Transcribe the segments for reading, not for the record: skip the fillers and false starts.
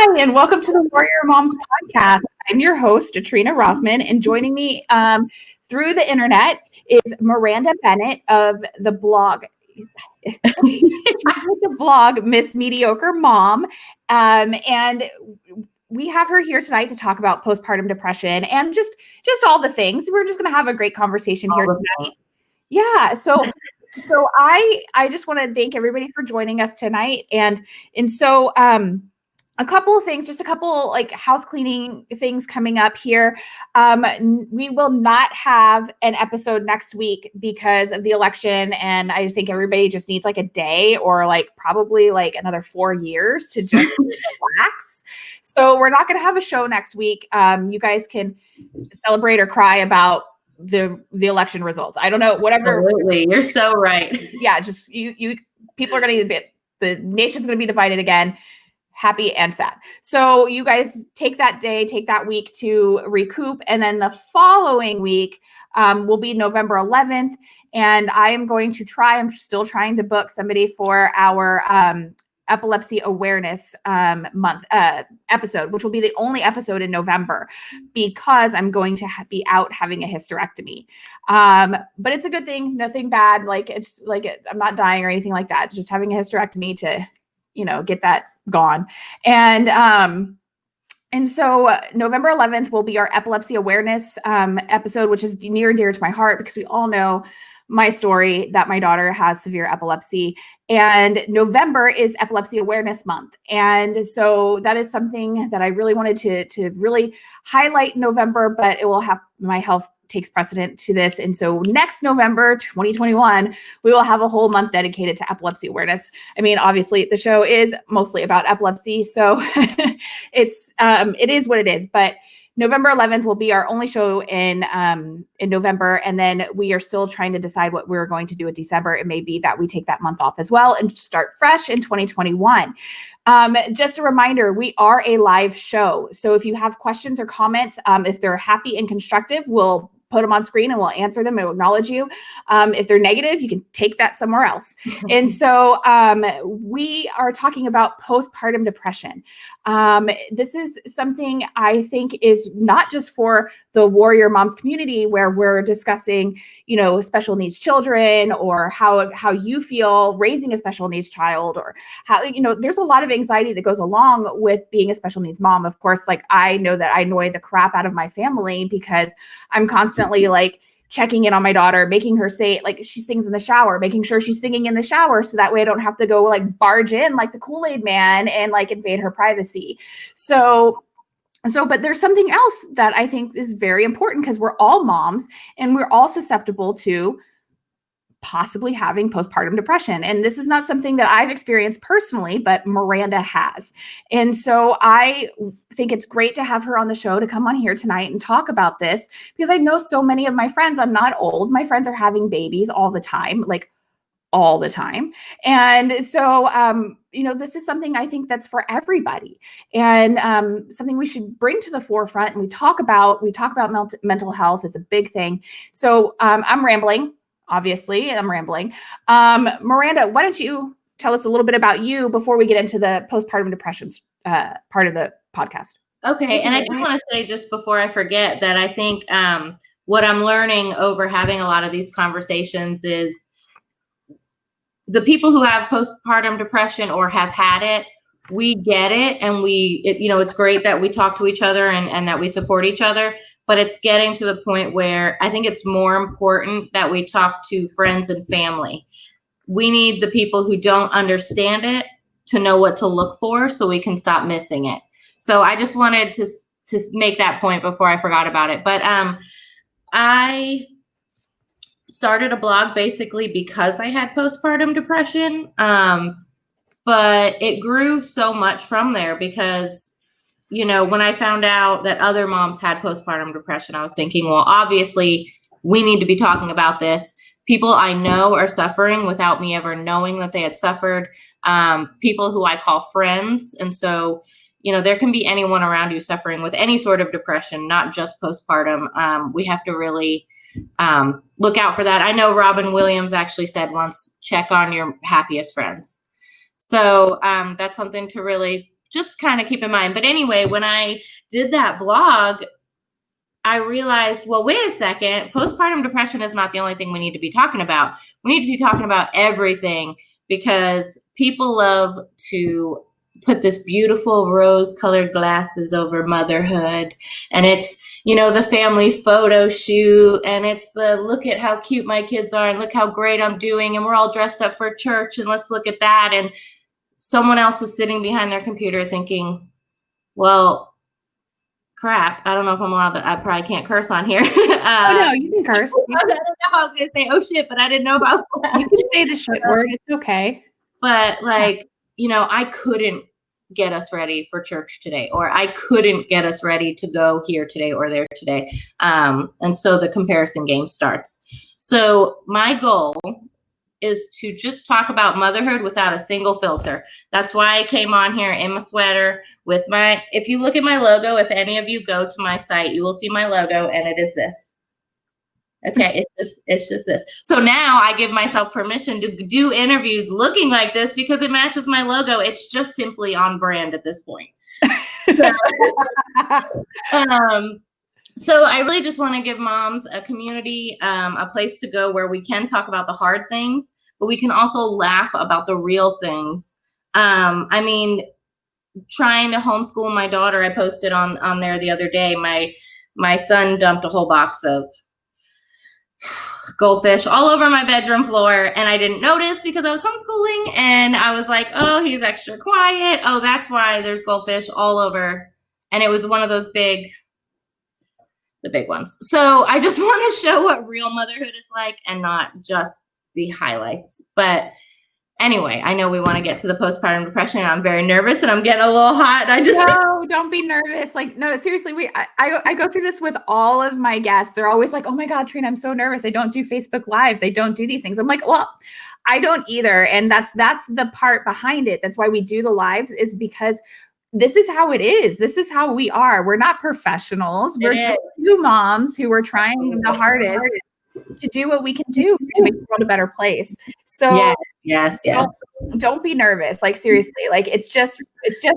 Hi, and welcome to the Warrior Moms podcast. I'm your host, Trina Rothman, and joining me through the internet is Miranda Bennett of the blog. The blog Miss Mediocre Mom, and we have her here tonight to talk about postpartum depression and just all the things. We're just going to have a great conversation here tonight. Yeah, so I just want to thank everybody for joining us tonight, and so a couple of things, just a couple like house cleaning things coming up here. We will not have an episode next week because of the election. And I think everybody just needs like a day or like probably like another 4 years to just relax. So we're not going to have a show next week. You guys can celebrate or cry about the election results. I don't know, whatever. Absolutely. You're so right. Yeah. Just you people are going to the nation's going to be divided again. Happy and sad. So you guys take that day, take that week to recoup. And then the following week will be November 11th. And I'm still trying to book somebody for our epilepsy awareness month episode, which will be the only episode in November because I'm going to be out having a hysterectomy. But it's a good thing, nothing bad. I'm not dying or anything like that. Just having a hysterectomy to, get that gone. And so November 11th will be our epilepsy awareness episode, which is near and dear to my heart because we all know my story that my daughter has severe epilepsy, and November is Epilepsy Awareness Month. And so that is something that I really wanted to really highlight in November, but it will have my health takes precedent to this. And so next November, 2021, we will have a whole month dedicated to epilepsy awareness. I mean, obviously the show is mostly about epilepsy, so it is what it is, but November 11th will be our only show in November. And then we are still trying to decide what we're going to do in December. It may be that we take that month off as well and start fresh in 2021. Just a reminder, we are a live show. So if you have questions or comments, if they're happy and constructive, we'll put them on screen and we'll answer them and acknowledge you. If they're negative, you can take that somewhere else. And so we are talking about postpartum depression. This is something I think is not just for the Warrior Moms community where we're discussing, special needs children or how you feel raising a special needs child, or how, there's a lot of anxiety that goes along with being a special needs mom. Of course, like I know that I annoy the crap out of my family because I'm constantly like checking in on my daughter, making her say, like she sings in the shower, making sure she's singing in the shower. So that way I don't have to go like barge in like the Kool-Aid man and like invade her privacy. But there's something else that I think is very important because we're all moms and we're all susceptible to possibly having postpartum depression. And this is not something that I've experienced personally, but Miranda has. And so I think it's great to have her on the show to come on here tonight and talk about this because I know so many of my friends, I'm not old, my friends are having babies all the time, like all the time. And so, this is something I think that's for everybody and something we should bring to the forefront. And we talk about mental health. It's a big thing. So I'm rambling. Obviously, I'm rambling. Miranda, why don't you tell us a little bit about you before we get into the postpartum depression part of the podcast? Okay. And I do want to say just before I forget that I think what I'm learning over having a lot of these conversations is the people who have postpartum depression or have had it, we get it. And it's great that we talk to each other and that we support each other. But it's getting to the point where I think it's more important that we talk to friends and family. We need the people who don't understand it to know what to look for so we can stop missing it. So I just wanted to make that point before I forgot about it. But I started a blog basically because I had postpartum depression. But it grew so much from there because when I found out that other moms had postpartum depression, I was thinking, well, obviously we need to be talking about this. People I know are suffering without me ever knowing that they had suffered, people who I call friends. And so, there can be anyone around you suffering with any sort of depression, not just postpartum. We have to really look out for that. I know Robin Williams actually said once, check on your happiest friends. So that's something to really just kind of keep in mind. But anyway, when I did that blog, I realized, well, wait a second, postpartum depression is not the only thing we need to be talking about. We need to be talking about everything, because people love to put this beautiful rose-colored glasses over motherhood. And it's, the family photo shoot, and it's the look at how cute my kids are and look how great I'm doing. And we're all dressed up for church and let's look at that. And someone else is sitting behind their computer thinking, well, crap, I don't know if I'm allowed to, I probably can't curse on here. Oh, no, you can curse. I don't know. I was going to say, oh shit, but I didn't know if I was allowed. You can say the shit word. It's okay. But I couldn't get us ready for church today, or I couldn't get us ready to go here today or there today. And so the comparison game starts. So my goal is to just talk about motherhood without a single filter. That's why I came on here in my sweater with if you look at my logo, if any of you go to my site, you will see my logo, and it is this. Okay, it's just this. So now I give myself permission to do interviews looking like this because it matches my logo. It's just simply on brand at this point. So I really just want to give moms a community, a place to go where we can talk about the hard things, but we can also laugh about the real things. Trying to homeschool my daughter, I posted on there the other day, my son dumped a whole box of goldfish all over my bedroom floor, and I didn't notice because I was homeschooling, and I was like, oh, he's extra quiet. Oh, that's why there's goldfish all over. And it was one of those the big ones. So I just want to show what real motherhood is like and not just the highlights. But anyway, I know we want to get to the postpartum depression, and I'm very nervous and I'm getting a little hot. No, don't be nervous. No, seriously, I go through this with all of my guests. They're always like, oh my God, Trina, I'm so nervous. I don't do Facebook Lives. I don't do these things. I'm like, well, I don't either. And that's the part behind it. That's why we do the lives, is because this is how it is. This is how we are. We're not professionals. We're two moms who are trying the hardest to do what we can do to make the world a better place. So yes. Don't be nervous. Seriously, it's just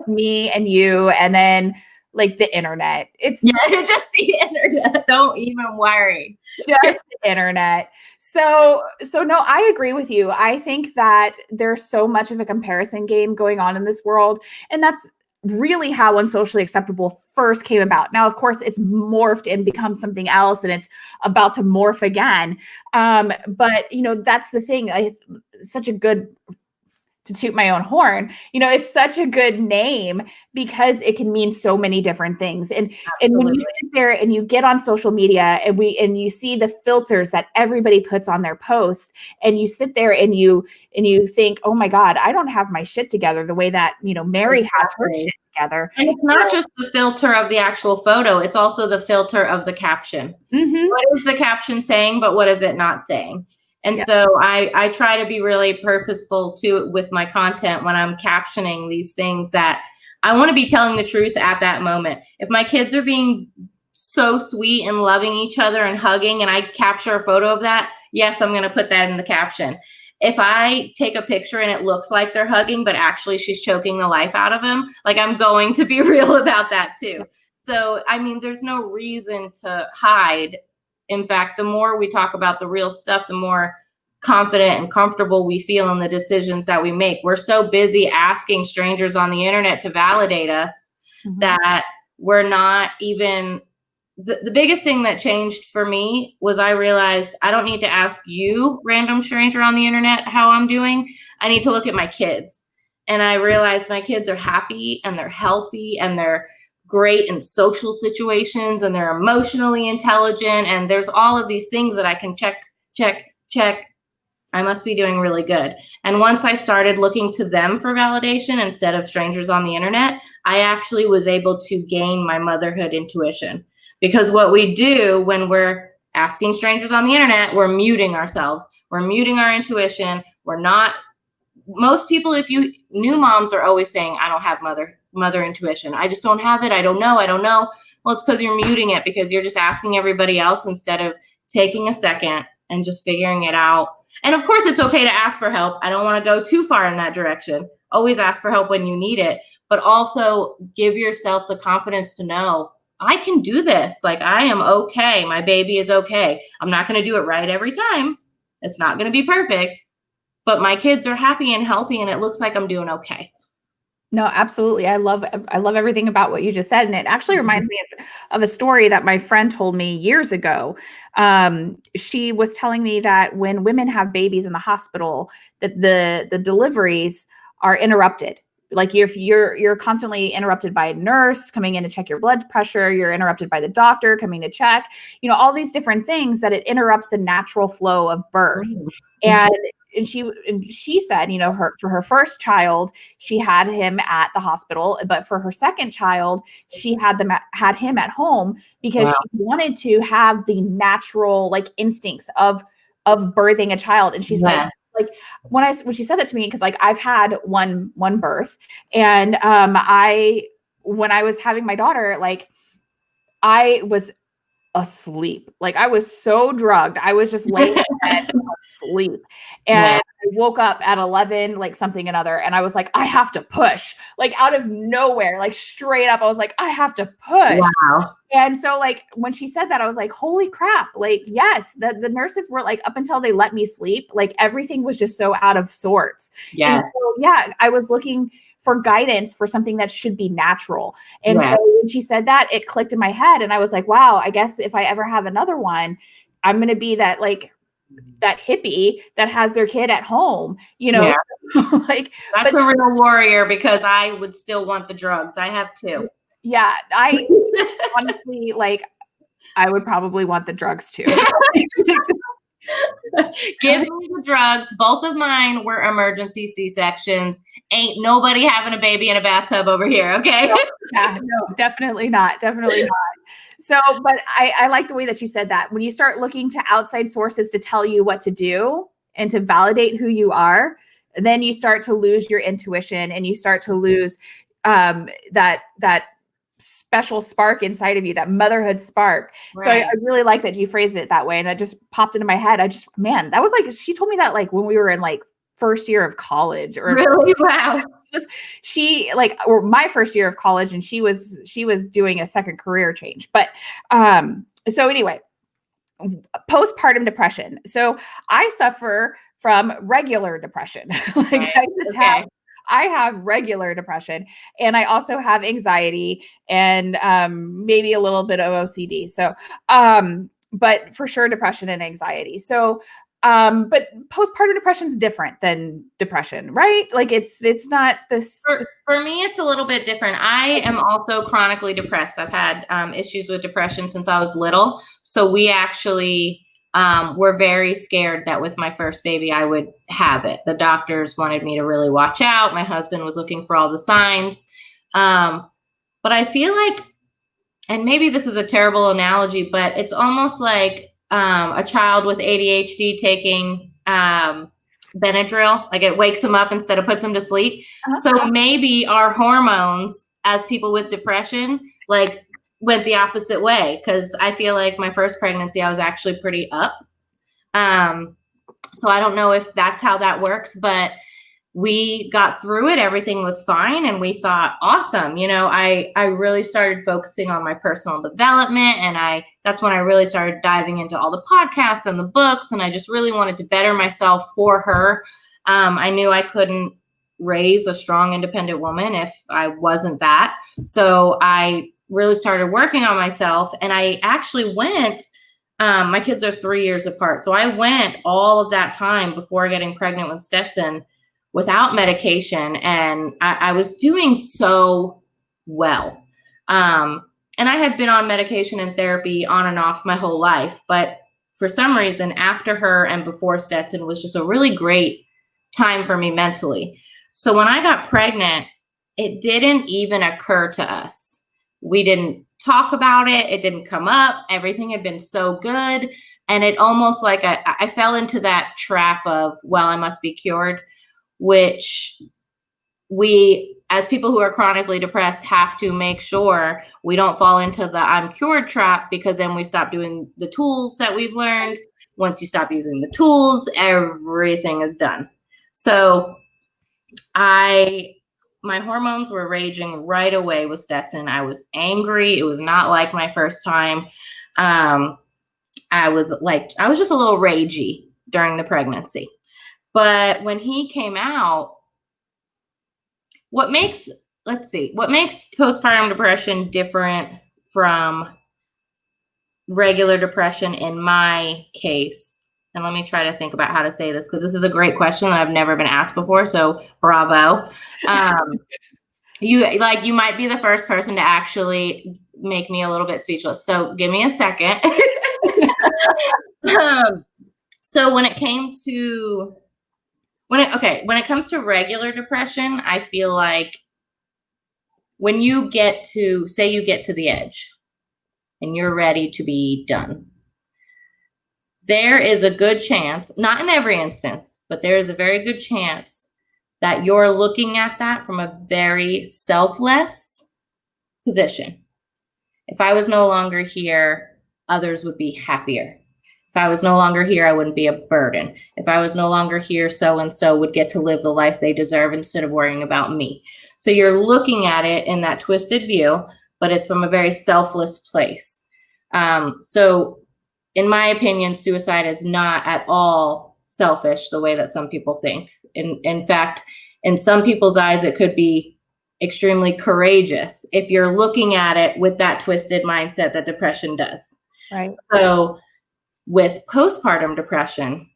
me and you, and then the internet. It's just the internet. Don't even worry. Just the internet. So no, I agree with you. I think that there's so much of a comparison game going on in this world, and that's really how Unsocially Acceptable first came about. Now, of course, it's morphed and become something else, and it's about to morph again. But that's the thing. Such a good, to toot my own horn, it's such a good name because it can mean so many different things. And when you sit there and you get on social media and you see the filters that everybody puts on their post, and you sit there and you think, oh my God, I don't have my shit together the way that, Mary has her shit together. And it's not just the filter of the actual photo. It's also the filter of the caption. Mm-hmm. What is the caption saying, but what is it not saying? And so I try to be really purposeful too with my content when I'm captioning these things, that I want to be telling the truth at that moment. If my kids are being so sweet and loving each other and hugging, and I capture a photo of that, yes, I'm going to put that in the caption. If I take a picture and it looks like they're hugging, but actually she's choking the life out of him, I'm going to be real about that too. So, there's no reason to hide. In fact, the more we talk about the real stuff, the more confident and comfortable we feel in the decisions that we make. We're so busy asking strangers on the internet to validate us that we're not even. The biggest thing that changed for me was I realized I don't need to ask you, random stranger on the internet, how I'm doing. I need to look at my kids. And I realized my kids are happy and they're healthy and they're great in social situations and they're emotionally intelligent, and there's all of these things that I can check. I must be doing really good. And once I started looking to them for validation instead of strangers on the internet, I actually was able to gain my motherhood intuition. Because what we do when we're asking strangers on the internet, we're muting ourselves. We're muting our intuition. Most people, new moms are always saying, I don't have mother intuition. I just don't have it. I don't know. Well, it's because you're muting it, because you're just asking everybody else instead of taking a second and just figuring it out. And of course, it's okay to ask for help. I don't want to go too far in that direction. Always ask for help when you need it. but also give yourself the confidence to know I can do this. Like, I am okay. My baby is okay. I'm not going to do it right every time. It's not going to be perfect, but my kids are happy and healthy and it looks like I'm doing okay. No, absolutely. I love everything about what you just said. And it actually reminds me of a story that my friend told me years ago. She was telling me that when women have babies in the hospital, that the deliveries are interrupted. Like if you're constantly interrupted by a nurse coming in to check your blood pressure, you're interrupted by the doctor coming to check, all these different things that it interrupts the natural flow of birth. And she said, for her first child, she had him at the hospital, but for her second child, she had him at home because she wanted to have the natural instincts of birthing a child. And she's like when she said that to me, because I've had one birth, and when I was having my daughter, I was asleep. I was so drugged. I was just laying in bed asleep. And I woke up at 11, something another. And I was like, I have to push, out of nowhere, straight up. I was like, I have to push. Wow. And so when she said that, I was like, holy crap. Yes, the nurses were up until they let me sleep, everything was just so out of sorts. Yes. And so, I was looking for guidance for something that should be natural. And so when she said that, it clicked in my head. And I was like, wow, I guess if I ever have another one, I'm going to be that that hippie that has their kid at home, Yeah. That's a real warrior, because I would still want the drugs. I have two. Yeah. I honestly, I would probably want the drugs too. Give me the drugs. Both of mine were emergency C-sections. Ain't nobody having a baby in a bathtub over here, okay? No, definitely not. Definitely not. So, but I like the way that you said that. When you start looking to outside sources to tell you what to do and to validate who you are, then you start to lose your intuition and you start to lose that special spark inside of you, that motherhood spark. Right. So I really like that you phrased it that way. And that just popped into my head. Man, that was she told me that when we were in first year of college, or really? Wow. She or my first year of college, and she was doing a second career change. But so anyway, postpartum depression. So I suffer from regular depression. I have regular depression, and I also have anxiety and maybe a little bit of OCD. So, but for sure, depression and anxiety. So, but postpartum depression is different than depression, right? It's not this. For me, it's a little bit different. I am also chronically depressed. I've had issues with depression since I was little. So we actually were very scared that with my first baby, I would have it. The doctors wanted me to really watch out. My husband was looking for all the signs. But I feel like, and maybe this is a terrible analogy, but it's almost like a child with ADHD taking Benadryl. It wakes them up instead of puts them to sleep. Uh-huh. So maybe our hormones as people with depression, went the opposite way, because I feel like my first pregnancy, I was actually pretty up. So I don't know if that's how that works, but we got through it. Everything was fine. And we thought, awesome. I really started focusing on my personal development. And that's when I really started diving into all the podcasts and the books. And I just really wanted to better myself for her. I knew I couldn't raise a strong, independent woman if I wasn't that. So I really started working on myself. And I actually went, my kids are 3 years apart. So I went all of that time before getting pregnant with Stetson without medication. And I was doing so well. And I had been on medication and therapy on and off my whole life. But for some reason, after her and before Stetson was just a really great time for me mentally. So when I got pregnant, it didn't even occur to us. We didn't talk about it. It didn't come up. Everything had been so good. And it almost I fell into that trap of, well, I must be cured, which we, as people who are chronically depressed, have to make sure we don't fall into the I'm cured trap, because then we stop doing the tools that we've learned. Once you stop using the tools, everything is done. So my hormones were raging right away with Stetson. I was angry. It was not like my first time. I was just a little ragey during the pregnancy. But when he came out, what makes postpartum depression different from regular depression in my case? And let me try to think about how to say this, because this is a great question that I've never been asked before. So bravo. You might be the first person to actually make me a little bit speechless. So give me a second. So when it comes to regular depression, I feel like when you get to the edge and you're ready to be done, there is a good chance, not in every instance, but there is a very good chance that you're looking at that from a very selfless position. If I was no longer here, others would be happier. If I was no longer here, I wouldn't be a burden. If I was no longer here, so-and-so would get to live the life they deserve instead of worrying about me. So you're looking at it in that twisted view, but it's from a very selfless place. So in my opinion, suicide is not at all selfish the way that some people think. In fact, in some people's eyes, it could be extremely courageous if you're looking at it with that twisted mindset that depression does. Right. So with postpartum depression,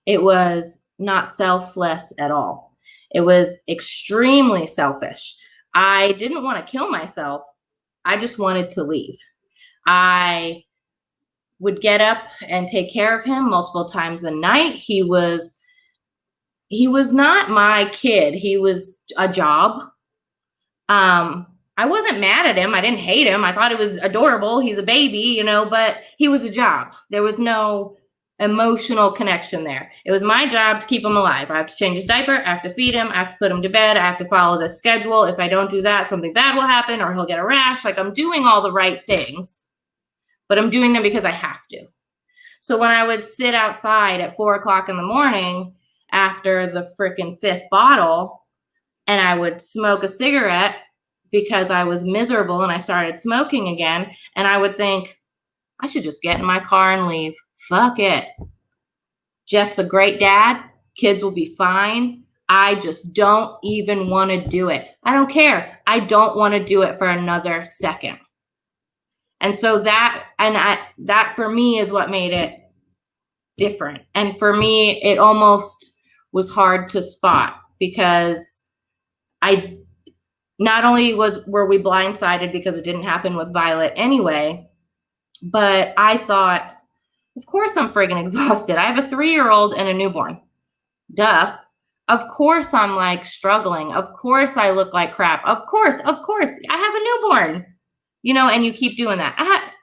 it was not selfless at all. It was extremely selfish. I didn't want to kill myself. I just wanted to leave. I would get up and take care of him multiple times a night. He was not my kid. He was a job. I wasn't mad at him. I didn't hate him. I thought it was adorable. He's a baby, but he was a job. There was no emotional connection there. It was my job to keep him alive. I have to change his diaper. I have to feed him. I have to put him to bed. I have to follow the schedule. If I don't do that, something bad will happen or he'll get a rash. Like, I'm doing all the right things, but I'm doing them because I have to. So when I would sit outside at 4:00 in the morning after the freaking 5th bottle, and I would smoke a cigarette because I was miserable and I started smoking again, and I would think, I should just get in my car and leave. Fuck it. Jeff's a great dad. Kids will be fine. I just don't even want to do it. I don't care. I don't want to do it for another second. And so that for me is what made it different. And for me, it almost was hard to spot, because not only were we blindsided because it didn't happen with Violet anyway, but I thought, of course I'm friggin' exhausted. I have a 3-year-old and a newborn. Duh. Of course I'm like struggling. Of course I look like crap. Of course. I have a newborn. And you keep doing that.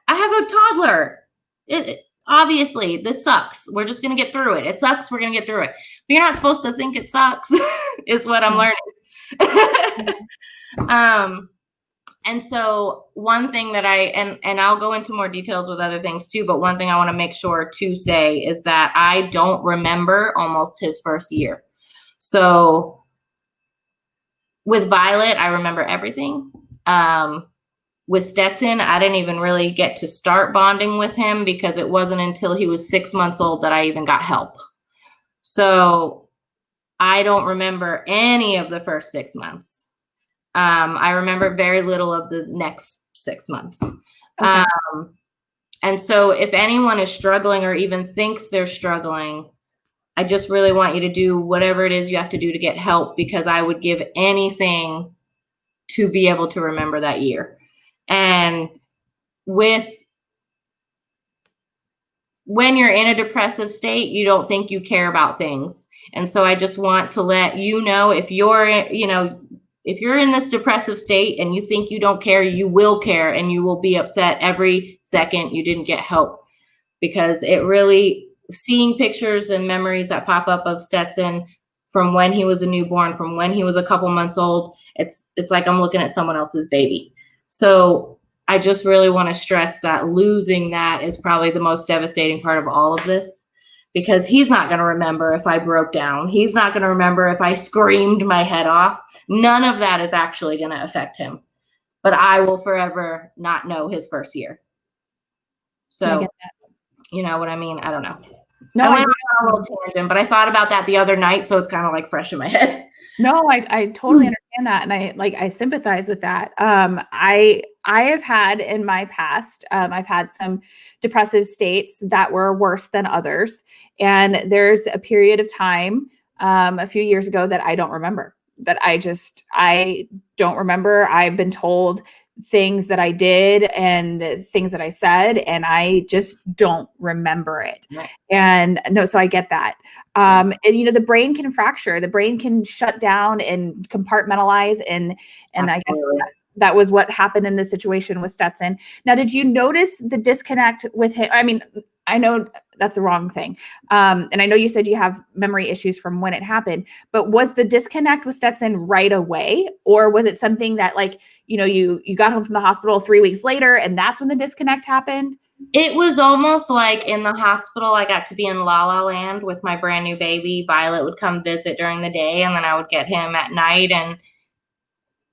I have a toddler. Obviously, this sucks. We're just going to get through it. It sucks. We're going to get through it. But you're not supposed to think it sucks, is what I'm learning. And so one thing that and I'll go into more details with other things too, but one thing I want to make sure to say is that I don't remember almost his first year. So with Violet, I remember everything. With Stetson, I didn't even really get to start bonding with him because it wasn't until he was 6 months old that I even got help. So I don't remember any of the first 6 months. I remember very little of the next 6 months. Okay. And so if anyone is struggling or even thinks they're struggling, I just really want you to do whatever it is you have to do to get help, because I would give anything to be able to remember that year. And when you're in a depressive state, you don't think you care about things. And so I just want to let you know, if you're in this depressive state and you think you don't care, you will care, and you will be upset every second you didn't get help, because it really, seeing pictures and memories that pop up of Stetson from when he was a newborn, from when he was a couple months old, it's like I'm looking at someone else's baby. So I just really want to stress that losing that is probably the most devastating part of all of this, because he's not going to remember if I broke down. He's not going to remember if I screamed my head off. None of that is actually going to affect him. But I will forever not know his first year. So, I get that. you know what I mean? I don't know. No, I went on a little tangent, but I thought about that the other night, so it's kind of like fresh in my head. No, I totally understand that, and I sympathize with that. I have had in my past, I've had some depressive states that were worse than others, and there's a period of time a few years ago that I don't remember. That I don't remember. I've been told things that I did and things that I said, and I just don't remember it. Right. And no, so I get that. And you know, the brain can fracture, the brain can shut down and compartmentalize, and Absolutely. I guess that was what happened in this situation with Stetson. Now, did you notice the disconnect with him? I mean, I know that's the wrong thing. And I know you said you have memory issues from when it happened, but was the disconnect with Stetson right away? Or was it something that, like, you know, you got home from the hospital 3 weeks later and that's when the disconnect happened? It was almost like in the hospital, I got to be in La La Land with my brand new baby. Violet would come visit during the day, and then I would get him at night. And,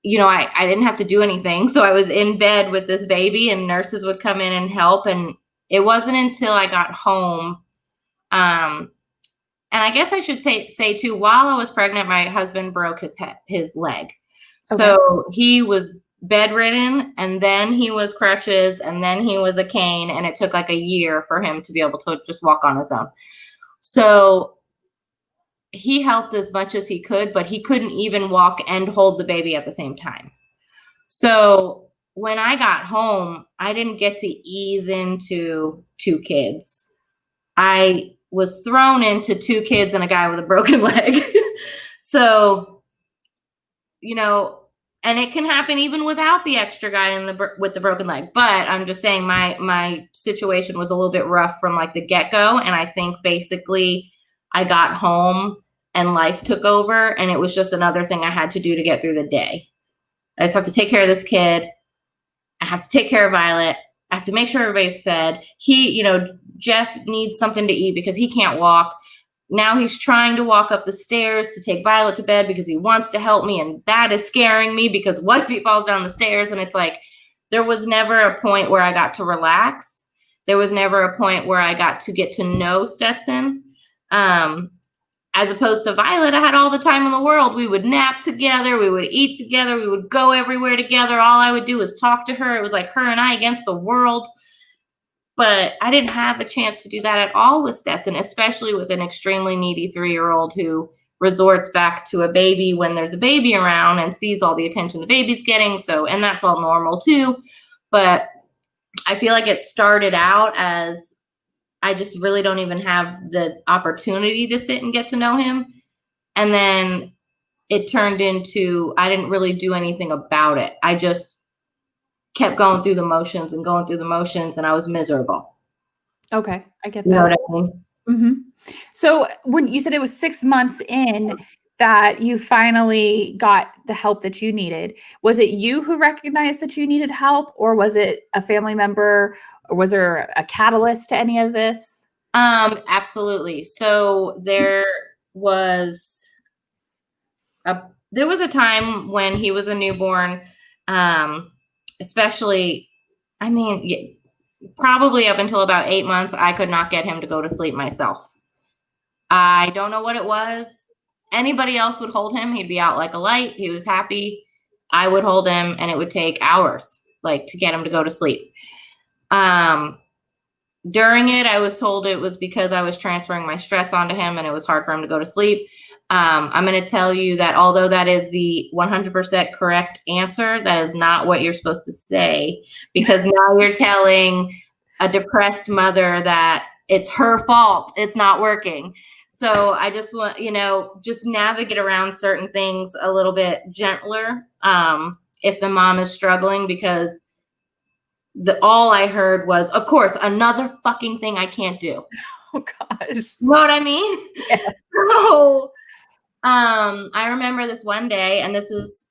you know, I didn't have to do anything. So I was in bed with this baby, and nurses would come in and help. And it wasn't until I got home. And I guess I should say too, while I was pregnant, my husband broke his leg. Okay. So he was bedridden, and then he was crutches, and then he was a cane, and it took like a year for him to be able to just walk on his own. So he helped as much as he could, but he couldn't even walk and hold the baby at the same time. So when I got home, I didn't get to ease into 2 kids. I was thrown into 2 kids and a guy with a broken leg. So, you know, and it can happen even without the extra guy with the broken leg. But I'm just saying my situation was a little bit rough from like the get-go. And I think basically I got home and life took over, and it was just another thing I had to do to get through the day. I just have to take care of this kid. I have to take care of Violet. I have to make sure everybody's fed. Jeff needs something to eat because he can't walk. Now he's trying to walk up the stairs to take Violet to bed because he wants to help me. And that is scaring me, because what if he falls down the stairs? And it's like, there was never a point where I got to relax. There was never a point where I got to get to know Stetson. As opposed to Violet, I had all the time in the world. We would nap together. We would eat together. We would go everywhere together. All I would do was talk to her. It was like her and I against the world. But I didn't have a chance to do that at all with Stetson, especially with an extremely needy 3-year-old who resorts back to a baby when there's a baby around and sees all the attention the baby's getting. So, and that's all normal too. But I feel like it started out as, I just really don't even have the opportunity to sit and get to know him. And then it turned into, I didn't really do anything about it. I just kept going through the motions, and I was miserable. Okay, I get that. You know what I mean? Mm-hmm. So when you said it was 6 months in that you finally got the help that you needed, was it you who recognized that you needed help, or was it a family member, or was there a catalyst to any of this? Absolutely. So there was a time when he was a newborn, especially, I mean, probably up until about 8 months, I could not get him to go to sleep myself. I don't know what it was. Anybody else would hold him. He'd be out like a light. He was happy. I would hold him, and it would take hours, like, to get him to go to sleep. During it, I was told it was because I was transferring my stress onto him and it was hard for him to go to sleep. I'm going to tell you that although that is the 100% correct answer, that is not what you're supposed to say, because now you're telling a depressed mother that it's her fault. It's not working. So I just want, just navigate around certain things a little bit gentler if the mom is struggling, because all I heard was, of course, another fucking thing I can't do. Oh gosh. You know what I mean? Yeah. So, I remember this one day, and this is,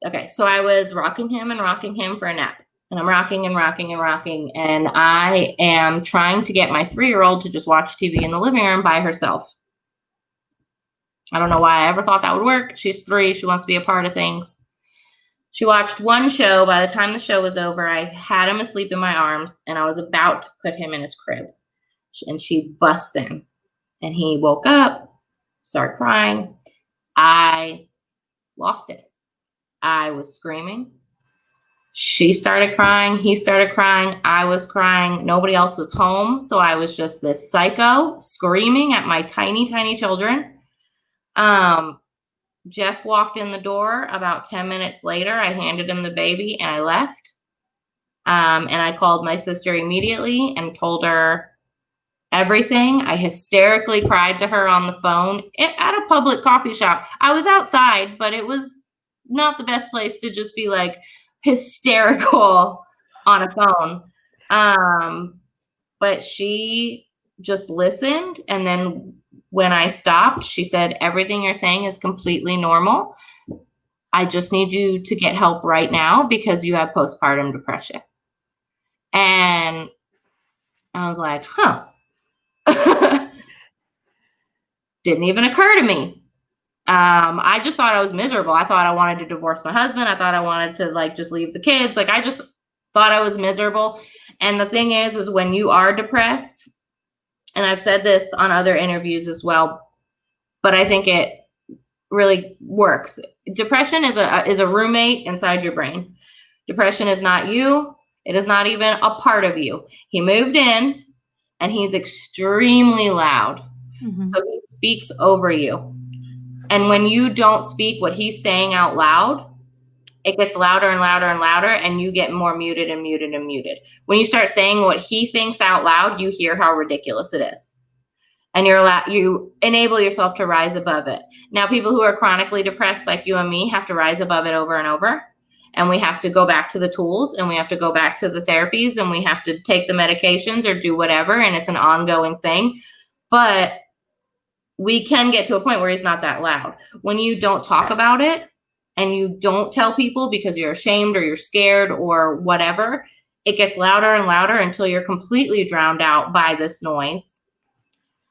okay, so I was rocking him for a nap. and I'm rocking and rocking and rocking. And I am trying to get my 3-year-old to just watch TV in the living room by herself. I don't know why I ever thought that would work. She's 3. She wants to be a part of things. She watched one show. By the time the show was over, I had him asleep in my arms, and I was about to put him in his crib. And she busts in, and he woke up, started crying. I lost it. I was screaming. She started crying. He started crying. I was crying. Nobody else was home. So I was just this psycho screaming at my tiny, tiny children. Jeff walked in the door about 10 minutes later. I handed him the baby and I left. And I called my sister immediately and told her everything. I hysterically cried to her on the phone at a public coffee shop. I was outside, but it was not the best place to just be like hysterical on a phone. But she just listened. And then when I stopped, she said, everything you're saying is completely normal. I just need you to get help right now because you have postpartum depression. And I was like, huh. Didn't even occur to me. I just thought I was miserable. I thought I wanted to divorce my husband. I thought I wanted to like just leave the kids. Like I just thought I was miserable. And the thing is when you are depressed, and I've said this on other interviews as well, but I think it really works. Depression is a roommate inside your brain. Depression is not you. It is not even a part of you. He moved in and he's extremely loud. Mm-hmm. So he speaks over you. And when you don't speak what he's saying out loud, it gets louder and louder and louder, and you get more muted and muted and muted. When you start saying what he thinks out loud, you hear how ridiculous it is. And you enable yourself to rise above it. Now, people who are chronically depressed like you and me have to rise above it over and over. And we have to go back to the tools, and we have to go back to the therapies, and we have to take the medications or do whatever. And it's an ongoing thing. But we can get to a point where he's not that loud. When you don't talk about it and you don't tell people because you're ashamed or you're scared or whatever, it gets louder and louder until you're completely drowned out by this noise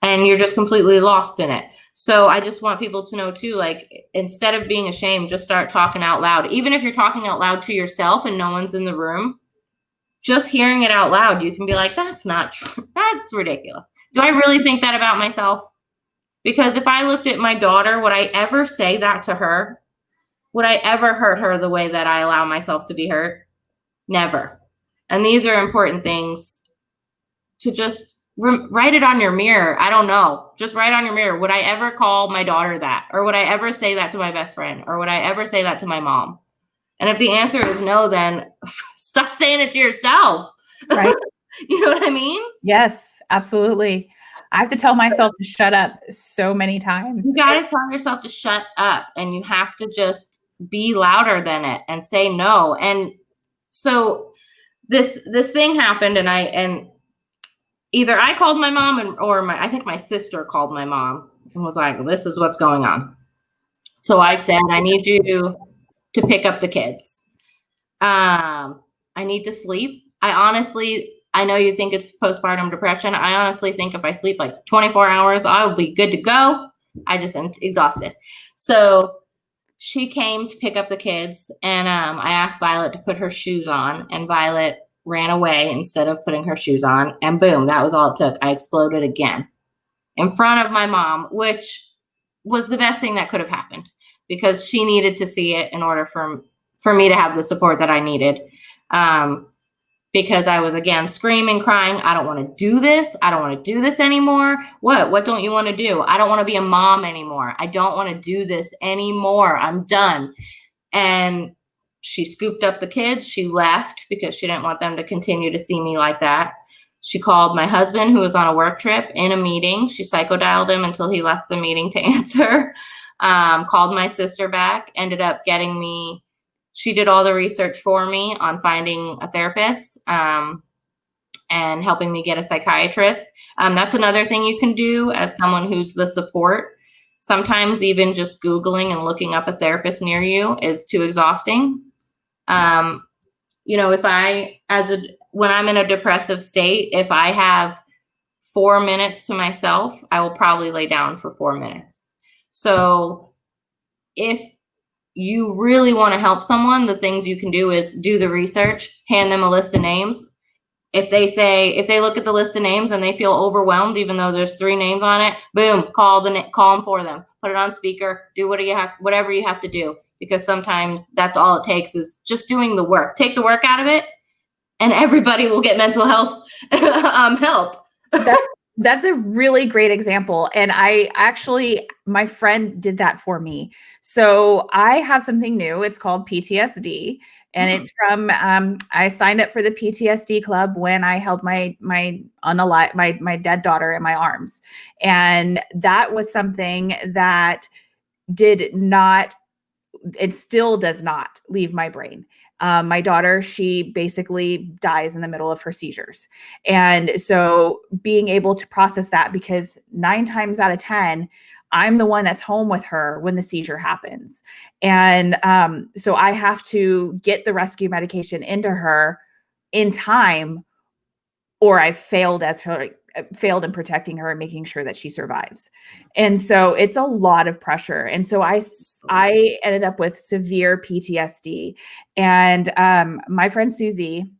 and you're just completely lost in it. So I just want people to know too, like, instead of being ashamed, just start talking out loud. Even if you're talking out loud to yourself and no one's in the room, just hearing it out loud, you can be like, that's not true. That's ridiculous. Do I really think that about myself? Because if I looked at my daughter, would I ever say that to her? Would I ever hurt her the way that I allow myself to be hurt? Never. And these are important things to just write it on your mirror. I don't know. Just write on your mirror. Would I ever call my daughter that? Or would I ever say that to my best friend? Or would I ever say that to my mom? And if the answer is no, then stop saying it to yourself. Right. You know what I mean? Yes, absolutely. I have to tell myself to shut up so many times. You got to tell yourself to shut up, and you have to just be louder than it and say no. And so this thing happened, and either I called my mom or I think my sister called my mom and was like, this is what's going on. So I said, I need you to pick up the kids. I need to sleep. I know you think it's postpartum depression. I honestly think if I sleep like 24 hours, I'll be good to go. I just am exhausted. So she came to pick up the kids, and I asked Violet to put her shoes on, and Violet ran away instead of putting her shoes on, and boom, that was all it took. I exploded again in front of my mom, which was the best thing that could have happened because she needed to see it in order for me to have the support that I needed. Because I was, again, screaming, crying, I don't want to do this. I don't want to do this anymore. What don't you want to do? I don't want to be a mom anymore. I don't want to do this anymore. I'm done. And she scooped up the kids. She left because she didn't want them to continue to see me like that. She called my husband, who was on a work trip, in a meeting. She psychodialed him until he left the meeting to answer. Called my sister back, ended up getting me. She did all the research for me on finding a therapist and helping me get a psychiatrist. That's another thing you can do as someone who's the support. Sometimes even just Googling and looking up a therapist near you is too exhausting. you know, when I'm in a depressive state, if I have 4 minutes to myself, I will probably lay down for 4 minutes. So if you really want to help someone, the things you can do is do the research, hand them a list of names. If they look at the list of names and they feel overwhelmed, even though there's 3 names on it, boom, call them for them, put it on speaker, do whatever you have to do, because sometimes that's all it takes is just doing the work. Take the work out of it, and everybody will get mental health help. That's a really great example. And my friend did that for me. So I have something new. It's called PTSD. And it's from, I signed up for the PTSD club when I held my dead daughter in my arms. And that was something that did not, it still does not leave my brain. My daughter, she basically dies in the middle of her seizures. And so being able to process that, because 9 times out of 10, I'm the one that's home with her when the seizure happens. And so I have to get the rescue medication into her in time, or I've failed in protecting her and making sure that she survives. And so it's a lot of pressure. And so I ended up with severe PTSD. And my friend Susie,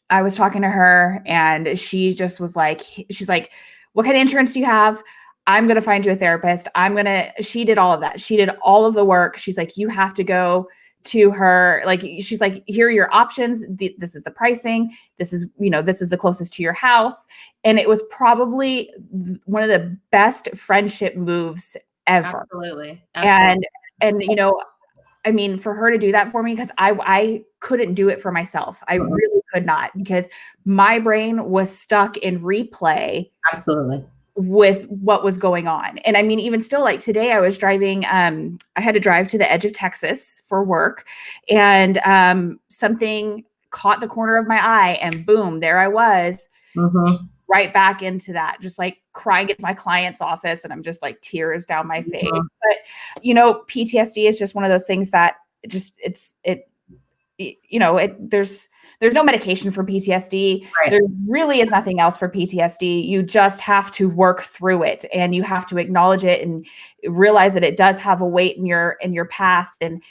I was talking to her and she just was like, she's like, what kind of insurance do you have? I'm going to find you a therapist. She did all of that. She did all of the work. She's like, you have to go to her. Like, she's like, here are your options. This is the pricing. This is the closest to your house. And it was probably one of the best friendship moves ever. Absolutely. And I mean, for her to do that for me, because I couldn't do it for myself. I really could not, because my brain was stuck in replay. Absolutely. With what was going on. And I mean, even still, like today I was driving, I had to drive to the edge of Texas for work, and something caught the corner of my eye, and boom, there I was, right back into that, just like crying at my client's office, and I'm just like tears down my face. But PTSD is just one of those things that there's no medication for PTSD. Right. There really is nothing else for PTSD. You just have to work through it, and you have to acknowledge it and realize that it does have a weight in your past, and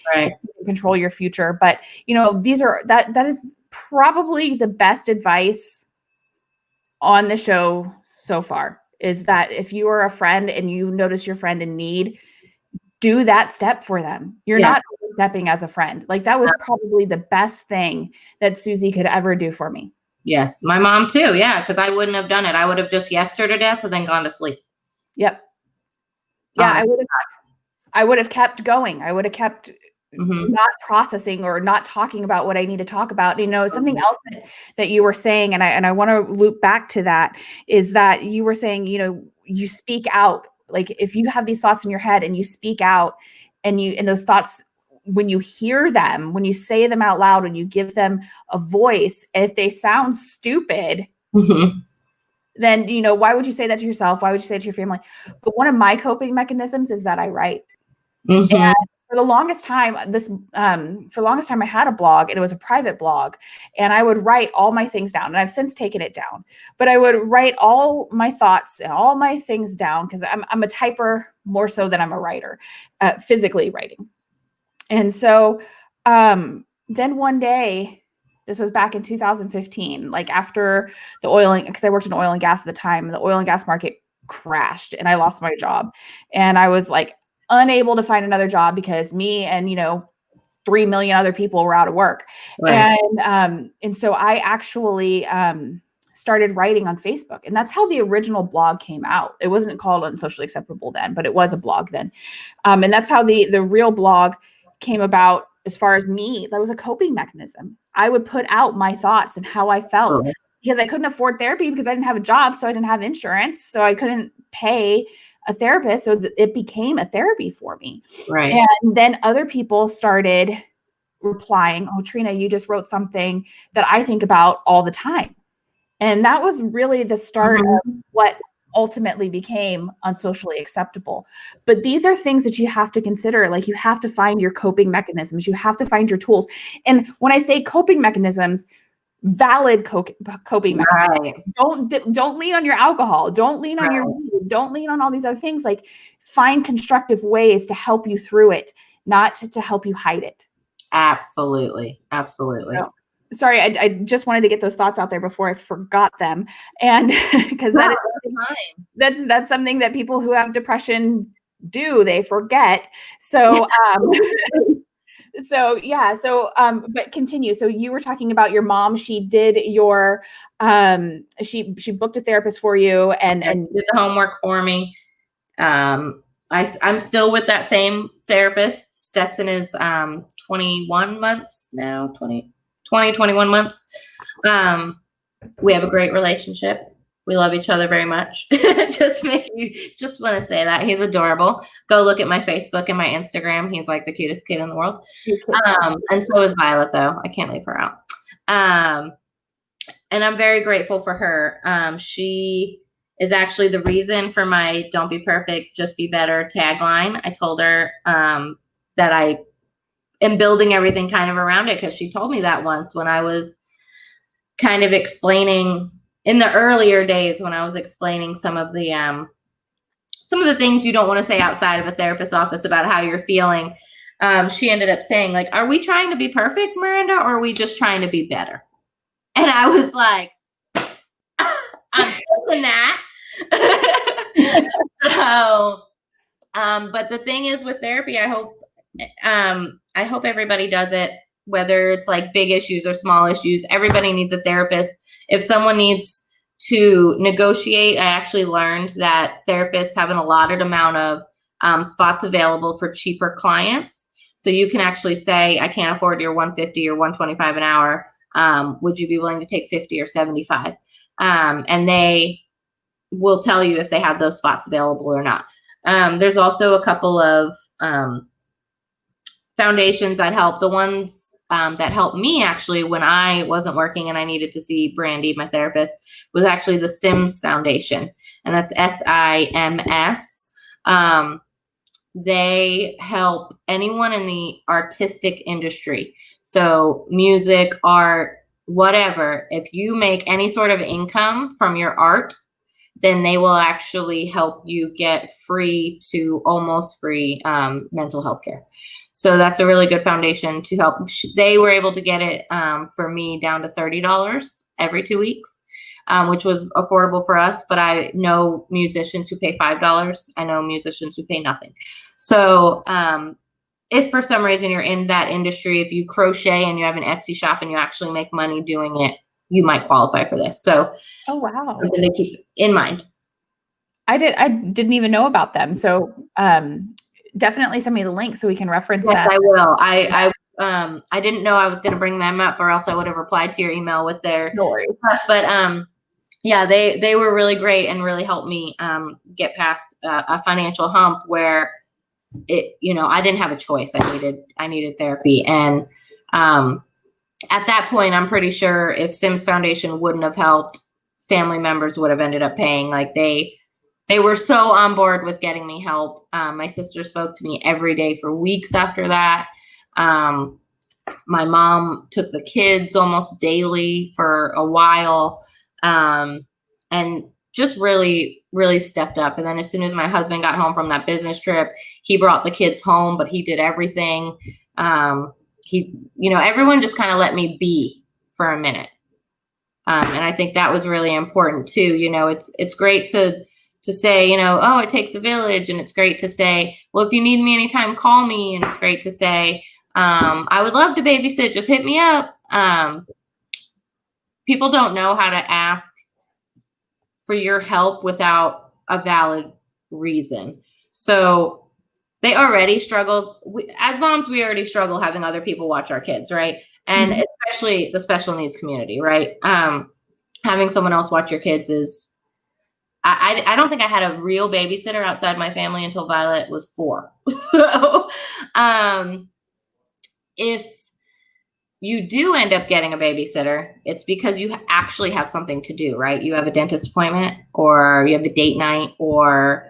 control your future. But that is probably the best advice on the show so far, is that if you are a friend and you notice your friend in need, do that step for them. You're not overstepping as a friend. Like, that was probably the best thing that Susie could ever do for me. Yes. My mom too. Yeah. Because I wouldn't have done it. I would have just yesed her to death and then gone to sleep. Yep. Yeah. I would have kept going. I would have kept not processing or not talking about what I need to talk about. Something else that you were saying, and I want to loop back to that, is that you were saying, you speak out. Like, if you have these thoughts in your head and you speak out, and those thoughts, when you hear them, when you say them out loud, when you give them a voice, if they sound stupid, then, why would you say that to yourself? Why would you say it to your family? But one of my coping mechanisms is that I write. And for the longest time, I had a blog, and it was a private blog, and I would write all my things down, and I've since taken it down, but I would write all my thoughts and all my things down, because I'm a typer more so than I'm a writer, physically writing. And so then one day, this was back in 2015, like after because I worked in oil and gas at the time, and the oil and gas market crashed, and I lost my job, and I was like unable to find another job because me and 3 million other people were out of work. Right. And so I actually started writing on Facebook, and that's how the original blog came out. It wasn't called Unsocially Acceptable then, but it was a blog then. And that's how the real blog came about. As far as me, that was a coping mechanism. I would put out my thoughts and how I felt, because I couldn't afford therapy because I didn't have a job, so I didn't have insurance, so I couldn't pay a therapist. So it became a therapy for me. Right. And then other people started replying, "Oh, Trina, you just wrote something that I think about all the time." And that was really the start of what ultimately became unsocially acceptable. But these are things that you have to consider. Like, you have to find your coping mechanisms. You have to find your tools. And when I say coping mechanisms, valid coping mechanisms. Don't lean on your alcohol. Don't lean on your weed. Don't lean on all these other things. Like, find constructive ways to help you through it, not to help you hide it. Absolutely. Absolutely. So, sorry, I just wanted to get those thoughts out there before I forgot them. And because that's something that people who have depression do, they forget. So but continue. So you were talking about your mom. She did your she booked a therapist for you and did the homework for me. I'm still with that same therapist. Stetson is 21 months now, 21 months. We have a great relationship. We love each other very much. Just want to say that he's adorable. Go look at my Facebook and my Instagram. He's like the cutest kid in the world. And so is Violet, though. I can't leave her out. And I'm very grateful for her. She is actually the reason for my "Don't be perfect, just be better" tagline. I told her that I am building everything kind of around it, because she told me that once when I was kind of explaining in the earlier days, when I was explaining some of the things you don't want to say outside of a therapist's office about how you're feeling. She ended up saying, like, "Are we trying to be perfect, Miranda, or are we just trying to be better?" And I was like, I'm taking that. So, but the thing is with therapy, I hope everybody does it, whether it's like big issues or small issues. Everybody needs a therapist. If someone needs to negotiate, I actually learned that therapists have an allotted amount of spots available for cheaper clients. So you can actually say, "I can't afford your $150 or $125 an hour. Would you be willing to take 50 or 75?" And they will tell you if they have those spots available or not. There's also a couple of foundations that help. The ones that helped me actually when I wasn't working and I needed to see Brandy, my therapist, was actually the SIMS Foundation. And that's SIMS. They help anyone in the artistic industry. So music, art, whatever. If you make any sort of income from your art, then they will actually help you get free to almost free mental health care. So that's a really good foundation to help. They were able to get it for me down to $30 every 2 weeks, which was affordable for us. But I know musicians who pay $5. I know musicians who pay nothing. So if for some reason you're in that industry, if you crochet and you have an Etsy shop and you actually make money doing it, you might qualify for this. So, oh wow, something to keep in mind. I didn't even know about them. So definitely send me the link so we can reference that. I will. I didn't know I was going to bring them up, or else I would have replied to your email with their. No worries. But yeah, they were really great and really helped me get past a financial hump where I didn't have a choice. I needed therapy, and at that point, I'm pretty sure if Sims Foundation wouldn't have helped, family members would have ended up paying. Like they were so on board with getting me help. My sister spoke to me every day for weeks after that. My mom took the kids almost daily for a while, and just really, really stepped up. And then as soon as my husband got home from that business trip, he brought the kids home, but he did everything. Everyone just kind of let me be for a minute. And I think that was really important too. It's great to say, oh, it takes a village. And it's great to say, well, if you need me anytime, call me. And it's great to say, I would love to babysit, just hit me up. People don't know how to ask for your help without a valid reason. So they already struggled. As moms, we already struggle having other people watch our kids, right? And especially the special needs community, right? Having someone else watch your kids is, I don't think I had a real babysitter outside my family until Violet was 4. So if you do end up getting a babysitter, it's because you actually have something to do, right? You have a dentist appointment, or you have a date night, or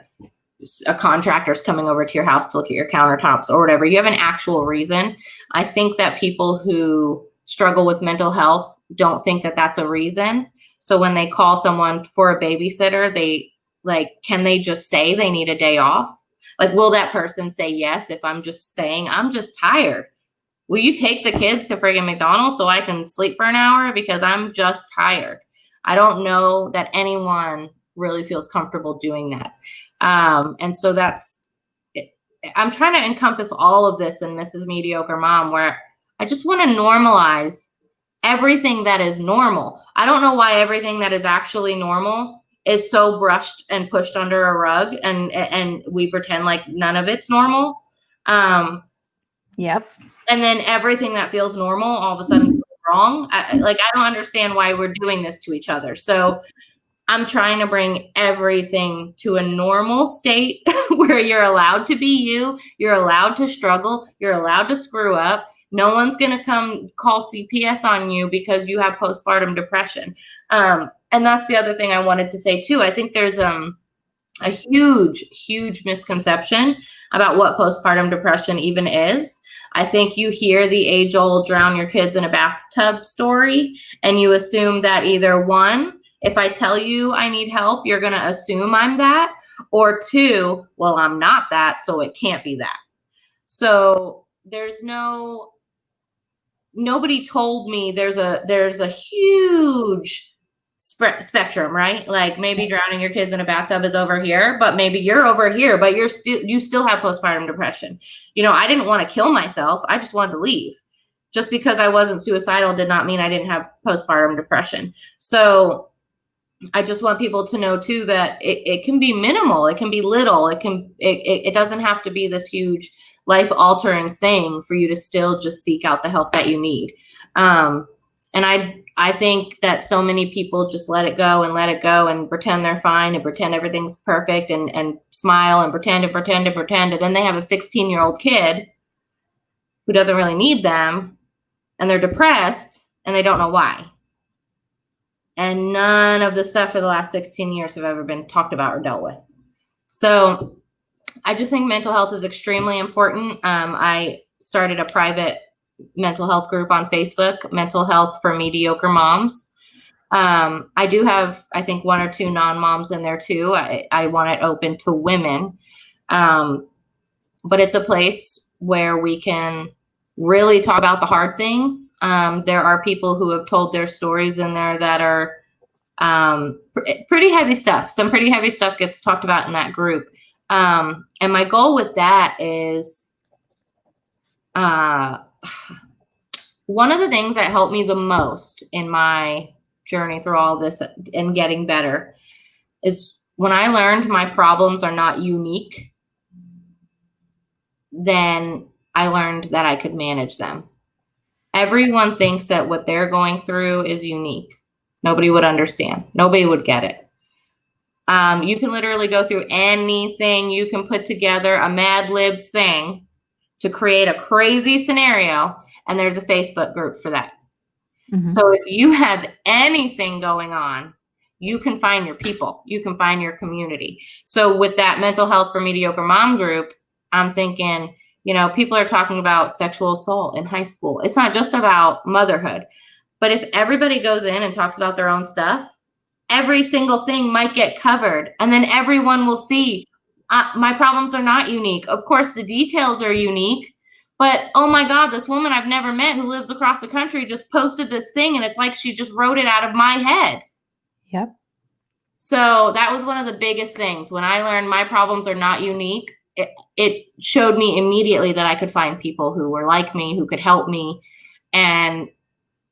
a contractor's coming over to your house to look at your countertops or whatever. You have an actual reason. I think that people who struggle with mental health don't think that that's a reason. So when they call someone for a babysitter, they can they just say they need a day off? Like, will that person say yes if I'm just saying, I'm just tired? Will you take the kids to friggin' McDonald's so I can sleep for an hour because I'm just tired? I don't know that anyone really feels comfortable doing that. And so I'm trying to encompass all of this in Mrs. Mediocre Mom, where I just want to normalize everything that is normal. I don't know why everything that is actually normal is so brushed and pushed under a rug, and we pretend like none of it's normal. Yep. And then everything that feels normal all of a sudden feels wrong. I don't understand why we're doing this to each other. So I'm trying to bring everything to a normal state where you're allowed to be you. You're allowed to struggle. You're allowed to screw up. No one's going to come call CPS on you because you have postpartum depression. And that's the other thing I wanted to say too. I think there's a huge, huge misconception about what postpartum depression even is. I think you hear the age-old drown your kids in a bathtub story, and you assume that either one, if I tell you I need help, you're going to assume I'm that, or two, well, I'm not that, so it can't be that. So nobody told me there's a huge spectrum, right? Like maybe drowning your kids in a bathtub is over here, but maybe you're over here, but you still have postpartum depression. I didn't want to kill myself. I just wanted to leave. Just because I wasn't suicidal did not mean I didn't have postpartum depression. So I just want people to know too that it can be minimal, it can be little, it doesn't have to be this huge life-altering thing for you to still just seek out the help that you need. And I think that so many people just let it go and pretend they're fine and pretend everything's perfect and smile and pretend. And then they have a 16-year-old kid who doesn't really need them, and they're depressed and they don't know why. And none of the stuff for the last 16 years have ever been talked about or dealt with. So I just think mental health is extremely important. I started a private mental health group on Facebook, Mental Health for Mediocre Moms. I do have, I think, one or two non-moms in there too. I want it open to women. But it's a place where we can really talk about the hard things. There are people who have told their stories in there that are pretty heavy stuff. Some pretty heavy stuff gets talked about in that group. And my goal with that is one of the things that helped me the most in my journey through all this and getting better is when I learned my problems are not unique, then I learned that I could manage them. Everyone thinks that what they're going through is unique. Nobody would understand. Nobody would get it. You can literally go through anything. You can put together a Mad Libs thing to create a crazy scenario, and there's a Facebook group for that. Mm-hmm. So if you have anything going on, you can find your people. You can find your community. So with that Mental Health for Mediocre Mom group, I'm thinking, people are talking about sexual assault in high school. It's not just about motherhood. But if everybody goes in and talks about their own stuff, every single thing might get covered. And then everyone will see, my problems are not unique. Of course, the details are unique. But, oh my God, this woman I've never met who lives across the country just posted this thing. And it's like she just wrote it out of my head. Yep. So that was one of the biggest things. When I learned my problems are not unique, it showed me immediately that I could find people who were like me, who could help me. And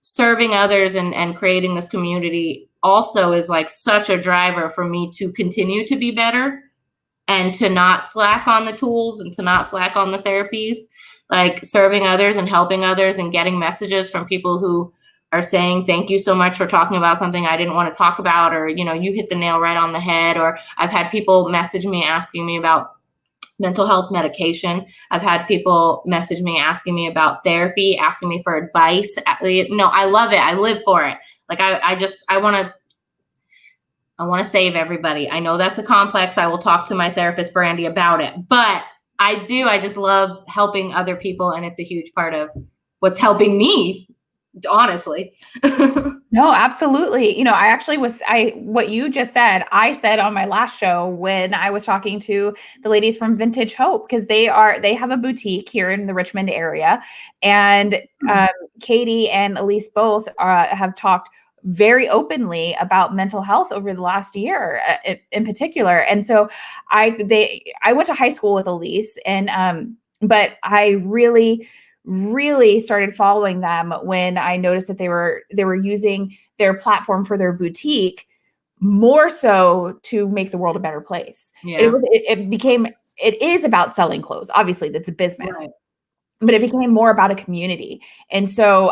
serving others and creating this community also is like such a driver for me to continue to be better and to not slack on the tools and to not slack on the therapies. Like serving others and helping others and getting messages from people who are saying, thank you so much for talking about something I didn't want to talk about, or, you hit the nail right on the head. Or I've had people message me asking me about mental health medication. I've had people message me asking me about therapy, asking me for advice. No, I love it. I live for it. Like I want to save everybody. I know that's a complex. I will talk to my therapist, Brandy, about it, but I just love helping other people. And it's a huge part of what's helping me, honestly. No, absolutely. You know, what you just said, I said on my last show when I was talking to the ladies from Vintage Hope, because they have a boutique here in the Richmond area. And Katie and Elise both have talked very openly about mental health over the last year in particular. And so I went to high school with Elise, and but I really started following them when I noticed that they were using their platform for their boutique more so to make the world a better place. Yeah. It is about selling clothes. Obviously, that's a business. Right. But it became more about a community. And so,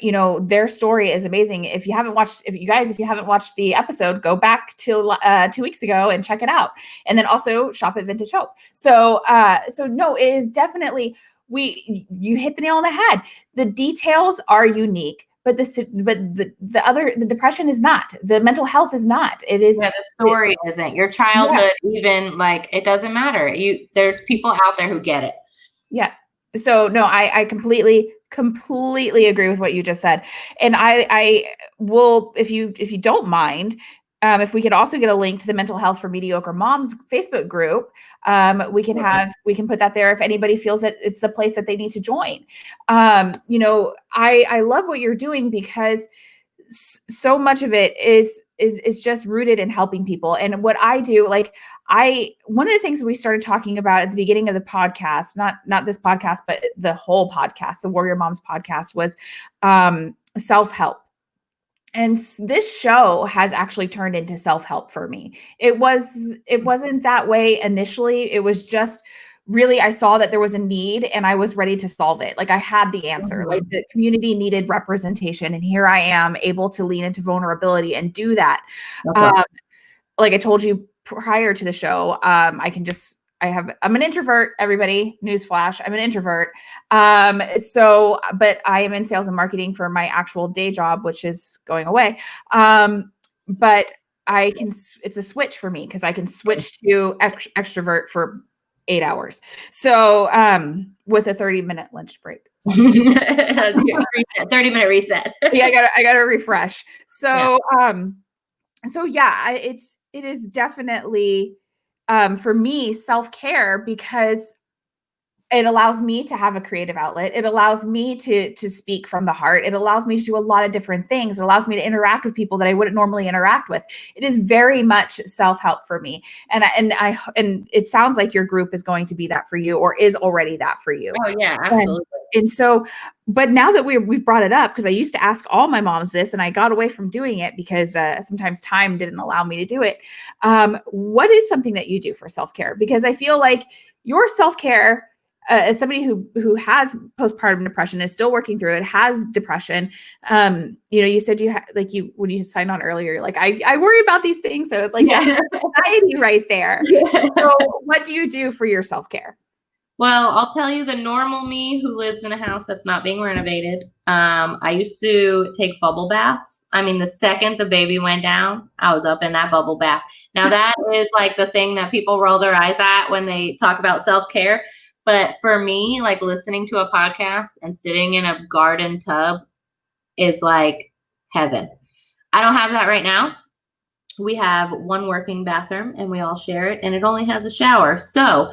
you know, their story is amazing. If you haven't watched the episode, go back to 2 weeks ago and check it out. And then also shop at Vintage Hope. So no, it is definitely, you hit the nail on the head. The details are unique, but the depression is not. The mental health is not. It is. Yeah, the story isn't. Your childhood, even, like, it doesn't matter. There's people out there who get it. Yeah. So no, I completely agree with what you just said. And I will, if you don't mind, if we could also get a link to the Mental Health for Mediocre Moms Facebook group, we can put that there if anybody feels that it's the place that they need to join. You know, I love what you're doing because so much of it is just rooted in helping people. And what I do, like, one of the things we started talking about at the beginning of the podcast, not this podcast, but the whole podcast, the Warrior Moms podcast, was self-help. And this show has actually turned into self-help for me. It wasn't that way initially. It was just really, I saw that there was a need and I was ready to solve it. Like, I had the answer. Mm-hmm. Like, the community needed representation, and here I am able to lean into vulnerability and do that. Okay. Like I told you prior to the show, I'm an introvert, everybody. Newsflash, I'm an introvert. But I am in sales and marketing for my actual day job, which is going away. But it's a switch for me because I can switch to extrovert for 8 hours. So, with a 30-minute lunch break. 30-minute reset. Yeah, I gotta refresh. So, yeah. It is definitely, for me, self-care, because it allows me to have a creative outlet. It allows me to speak from the heart. It allows me to do a lot of different things. It allows me to interact with people that I wouldn't normally interact with. It is very much self-help for me. And it sounds like your group is going to be that for you, or is already that for you. Oh yeah, absolutely. And so, but now that we've brought it up, because I used to ask all my moms this, and I got away from doing it because sometimes time didn't allow me to do it. What is something that you do for self-care? Because I feel like your self-care, as somebody who has postpartum depression, is still working through it, has depression. You know, you said when you signed on earlier, you're like, I worry about these things. So it's like anxiety right there. Yeah. So what do you do for your self-care? Well, I'll tell you, the normal me who lives in a house that's not being renovated. I used to take bubble baths. I mean, the second the baby went down, I was up in that bubble bath. Now that is like the thing that people roll their eyes at when they talk about self-care. But for me, like, listening to a podcast and sitting in a garden tub is like heaven. I don't have that right now. We have one working bathroom and we all share it, and it only has a shower. So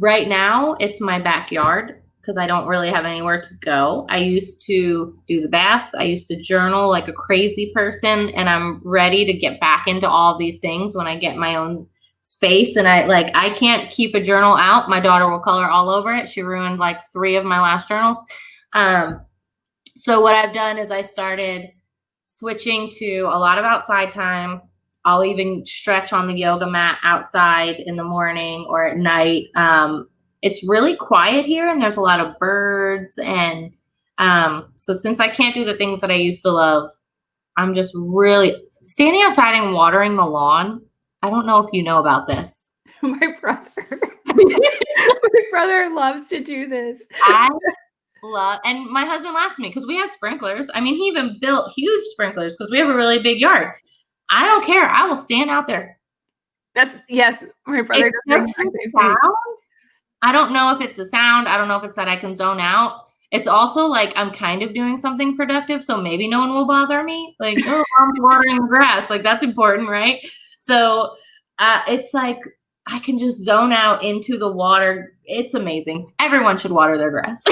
right now it's my backyard because I don't really have anywhere to go. I used to do the baths. I used to journal like a crazy person, and I'm ready to get back into all these things when I get my own space. And I can't keep a journal out. My daughter will color all over it. She ruined like 3 of my last journals. So what I've done is I started switching to a lot of outside time. I'll even stretch on the yoga mat outside in the morning or at night. It's really quiet here, and there's a lot of birds. And so since I can't do the things that I used to love, I'm just really standing outside and watering the lawn. I don't know if you know about this. my brother loves to do this. And my husband laughs at me because we have sprinklers. I mean, he even built huge sprinklers because we have a really big yard. I don't care. I will stand out there. Yes, my brother does the same thing. I don't know if it's the sound. I don't know if it's that I can zone out. It's also like I'm kind of doing something productive, so maybe no one will bother me. Like, oh, I'm watering the grass. Like, that's important, right? So it's like I can just zone out into the water. It's amazing. Everyone should water their grass.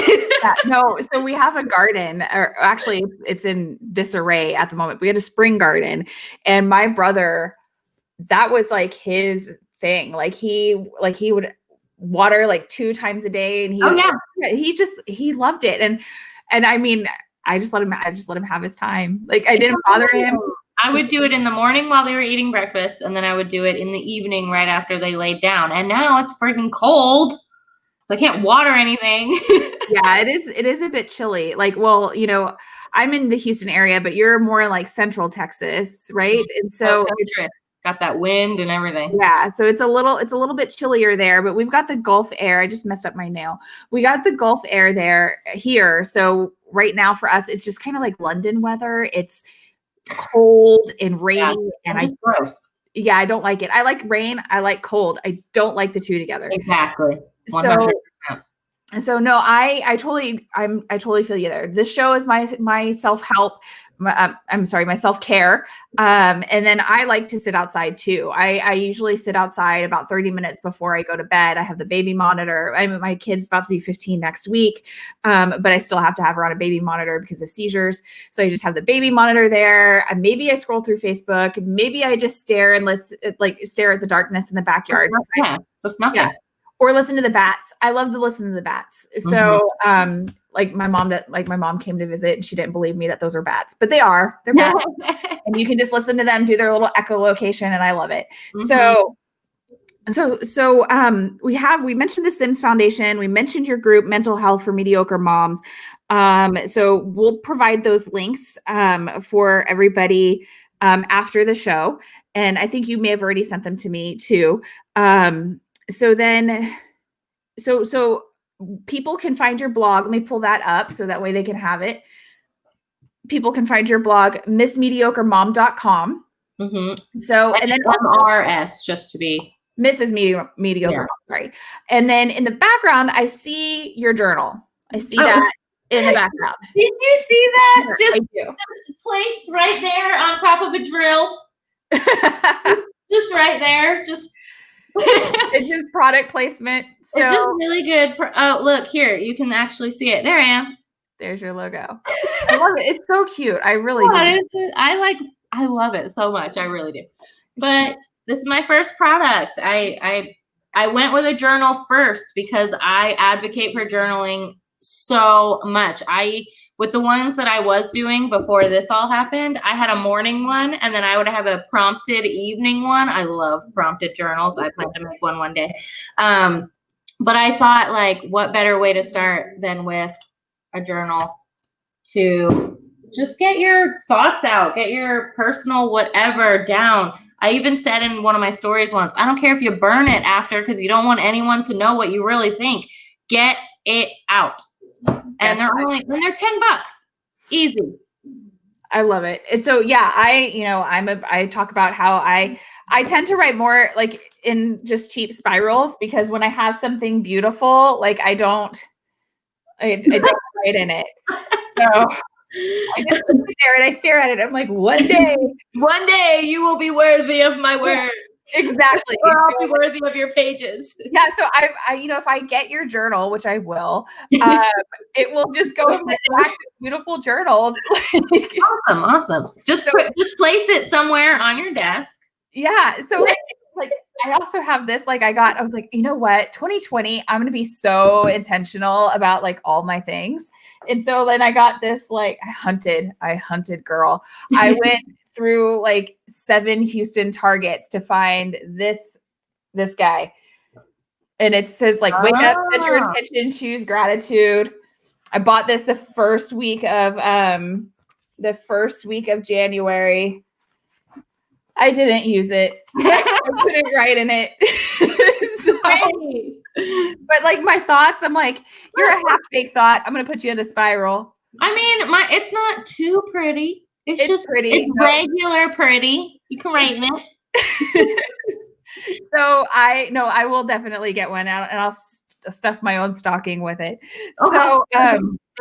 No, so we have a garden, or actually it's in disarray at the moment. We had a spring garden, and my brother, that was like his thing. Like he would water like 2 times a day, and he loved it. And I mean, I just let him have his time. Like I didn't bother him. I would do it in the morning while they were eating breakfast, and then I would do it in the evening right after they laid down. And now it's freaking cold, so I can't water anything. Yeah, it is a bit chilly. Like, well, I'm in the Houston area, but you're more like Central Texas, right? And so got that wind and everything. Yeah, so it's a little bit chillier there, but we've got the Gulf air. I just messed up my nail. We got the Gulf air here. So right now for us, it's just kind of like London weather. It's cold and rainy, and just gross. Yeah, I don't like it. I like rain. I like cold. I don't like the two together. Exactly. 100%. So no, I totally feel you there. This show is my self-help. I'm sorry, my self-care. And then I like to sit outside too. I usually sit outside about 30 minutes before I go to bed. I have the baby monitor. My kid's about to be 15 next week. But I still have to have her on a baby monitor because of seizures. So I just have the baby monitor there. And maybe I scroll through Facebook. Maybe I just stare at the darkness in the backyard. Yeah, just nothing. Yeah. Or listen to the bats. I love to listen to the bats. So, like my mom came to visit and she didn't believe me that those are bats, but they're bats. And you can just listen to them do their little echolocation, and I love it. We mentioned the Sims Foundation. We mentioned your group, Mental Health for Mediocre Moms. So we'll provide those links for everybody after the show. And I think you may have already sent them to me too. So people can find your blog. Let me pull that up so that way they can have it. People can find your blog, missmediocremom.com. So, and then MRS, just to be Mrs. Mediocre Mom, sorry. And then in the background, I see your journal. I see that in the background. Did you see that? Just placed right there on top of a drill. Just right there. It's just product placement. So it's just really good look here, you can actually see it. There I am. There's your logo. I love it. It's so cute. I really do. I love it so much. I really do. But this is my first product. I went with a journal first because I advocate for journaling so much. With the ones that I was doing before this all happened, I had a morning one, and then I would have a prompted evening one. I love prompted journals. I plan to make one day. But I thought, like, what better way to start than with a journal to just get your thoughts out, get your personal whatever down. I even said in one of my stories once, I don't care if you burn it after because you don't want anyone to know what you really think. Get it out. And they're $10. Easy. I love it. And so, yeah, I talk about how I tend to write more like in just cheap spirals, because when I have something beautiful, like I don't write in it. So I just sit there and I stare at it. I'm like, one day you will be worthy of my words. Exactly. Or I'll be worthy of your pages. Yeah. So I if I get your journal, which I will, it will just go in my back to beautiful journals. Awesome. Just place it somewhere on your desk. Yeah. So like I also have this, like I was like, you know what, 2020, I'm going to be so intentional about like all my things. And so then I got this, like I hunted, girl. I went through like 7 Houston Targets to find this guy. And it says like, wake up, set your intention, choose gratitude. I bought this the first week of January. I didn't use it. I couldn't write in it. So, but like my thoughts, I'm like, you're a half-baked thought. I'm going to put you in a spiral. I mean, it's not too pretty. It's just pretty. It's regular pretty. You can write in it. So I will definitely get one out, and I'll stuff my own stocking with it. So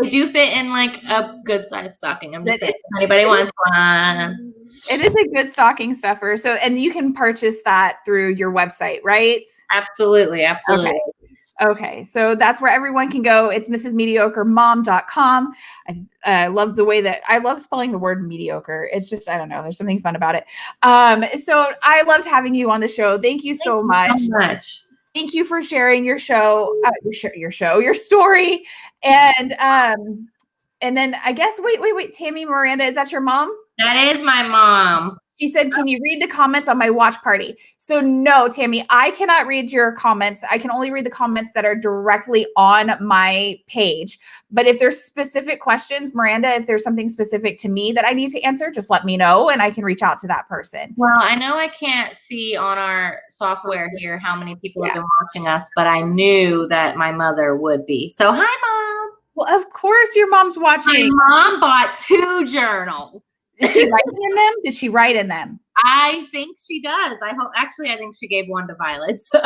they do fit in like a good size stocking. I'm just saying, if anybody wants one. It is a good stocking stuffer. So, and you can purchase that through your website, right? Absolutely. Okay. So that's where everyone can go. It's mrsmediocremom.com. I love the way that I love spelling the word mediocre. It's just, I don't know, there's something fun about it. So I loved having you on the show. Thank you so much. Thank you for sharing your show, your story. And then I guess, wait, Tammy, Miranda, is that your mom? That is my mom. She said, can you read the comments on my watch party? So no, Tammy, I cannot read your comments. I can only read the comments that are directly on my page. But if there's specific questions, Miranda, if there's something specific to me that I need to answer, just let me know and I can reach out to that person. Well, I know I can't see on our software here how many people have been watching us, but I knew that my mother would be. So hi, Mom. Well, of course your mom's watching. My mom bought 2 journals. Is she writing in them? Did she write in them? I think she does. I think she gave one to Violet. So.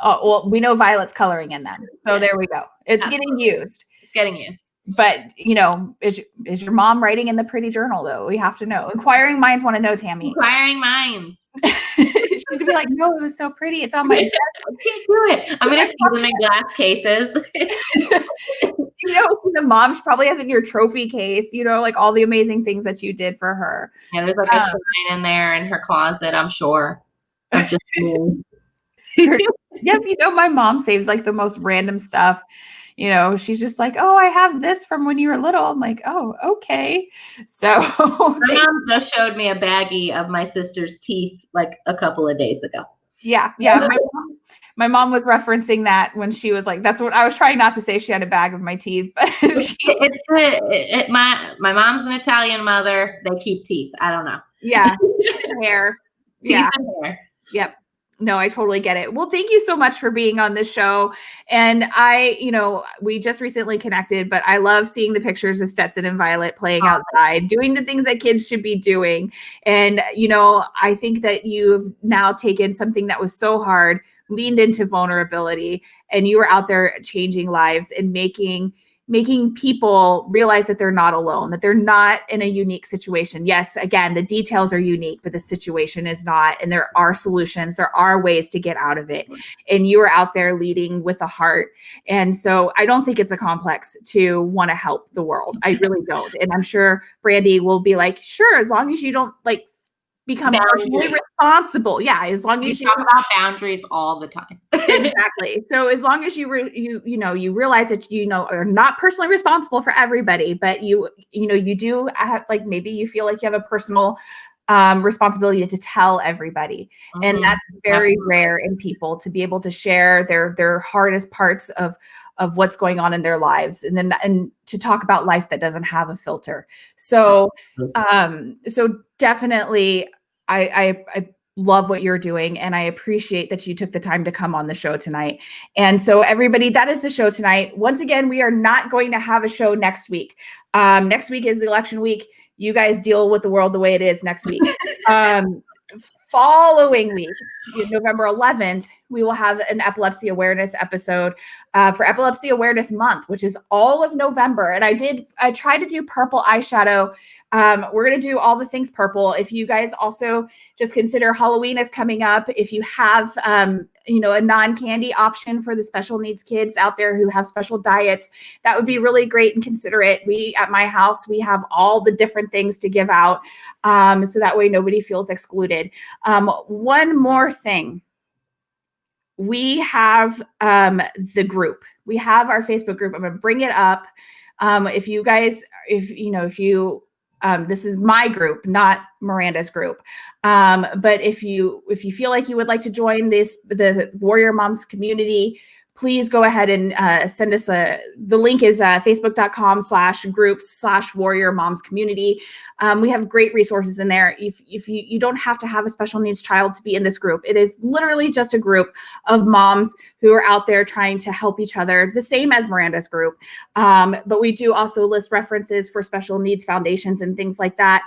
Oh, well, we know Violet's coloring in them. So there we go. It's getting used. It's getting used. But, is your mom writing in the pretty journal, though? We have to know. Inquiring minds want to know, Tammy. Inquiring minds. She's going to be like, no, it was so pretty. It's on my desk. I can't do it. I'm going to see them in glass cases. The mom, she probably has in your trophy case, like all the amazing things that you did for her. Yeah, there's like a shrine in there in her closet, I'm sure. I'm just Yep, my mom saves like the most random stuff. She's just like, oh, I have this from when you were little. I'm like, oh, okay. So my mom just showed me a baggie of my sister's teeth like a couple of days ago. Yeah. My mom was referencing that when she was like, that's what I was trying not to say. She had a bag of my teeth, but my mom's an Italian mother. They keep teeth. I don't know. Yeah. Hair. Teeth and hair. Yep. No, I totally get it. Well, thank you so much for being on this show. And we just recently connected, but I love seeing the pictures of Stetson and Violet playing outside, doing the things that kids should be doing. And, I think that you've now taken something that was so hard, leaned into vulnerability, and you were out there changing lives and making people realize that they're not alone, that they're not in a unique situation. Yes, again, the details are unique, but the situation is not. And there are solutions. There are ways to get out of it. And you are out there leading with a heart. And so I don't think it's a complex to want to help the world. I really don't. And I'm sure Brandy will be like, sure, as long as you don't become really responsible. Yeah, as long as you talk about boundaries all the time. Exactly. So as long as you realize that are not personally responsible for everybody, but you do have maybe you feel like you have a personal responsibility to tell everybody. Mm-hmm. And that's very rare in people to be able to share their hardest parts of what's going on in their lives, and to talk about life that doesn't have a filter. So, so definitely I love what you're doing, and I appreciate that you took the time to come on the show tonight. And so everybody, that is the show tonight. Once again, we are not going to have a show next week. Next week is the election week. You guys deal with the world the way it is next week. Following week, November 11th, we will have an epilepsy awareness episode for Epilepsy Awareness Month, which is all of November. And I tried to do purple eyeshadow. We're going to do all the things purple. If you guys also just consider Halloween is coming up, if you have, a non-candy option for the special needs kids out there who have special diets, that would be really great and consider it. At my house, we have all the different things to give out. So that way nobody feels excluded. One more thing. We have the group. We have our Facebook group. I'm going to bring it up. This is my group, not Miranda's group. But if you feel like you would like to join the Warrior Moms community, please go ahead and send us the link is facebook.com/groups/warrior moms community. We have great resources in there. If you don't have to have a special needs child to be in this group. It is literally just a group of moms who are out there trying to help each other, the same as Miranda's group. But we do also list references for special needs foundations and things like that.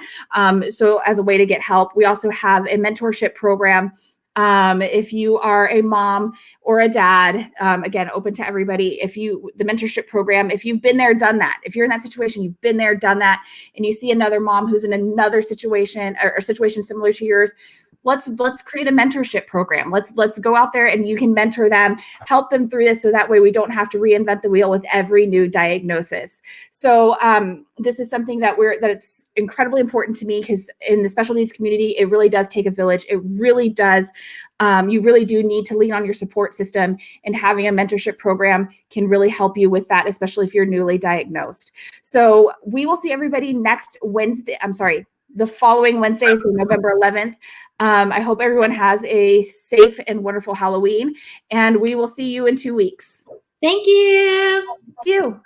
So as a way to get help, we also have a mentorship program. If you are a mom or a dad, again, open to everybody. The mentorship program, if you've been there, done that, if you're in that situation, you've been there, done that, and you see another mom who's in another situation or a situation similar to yours, let's create a mentorship program. Let's go out there and you can mentor them, help them through this. So that way we don't have to reinvent the wheel with every new diagnosis. So this is something that it's incredibly important to me, because in the special needs community, it really does take a village. It really does. You really do need to lean on your support system, and having a mentorship program can really help you with that, especially if you're newly diagnosed. So we will see everybody the following Wednesday, so November 11th. I hope everyone has a safe and wonderful Halloween, and we will see you in 2 weeks. Thank you. Thank you.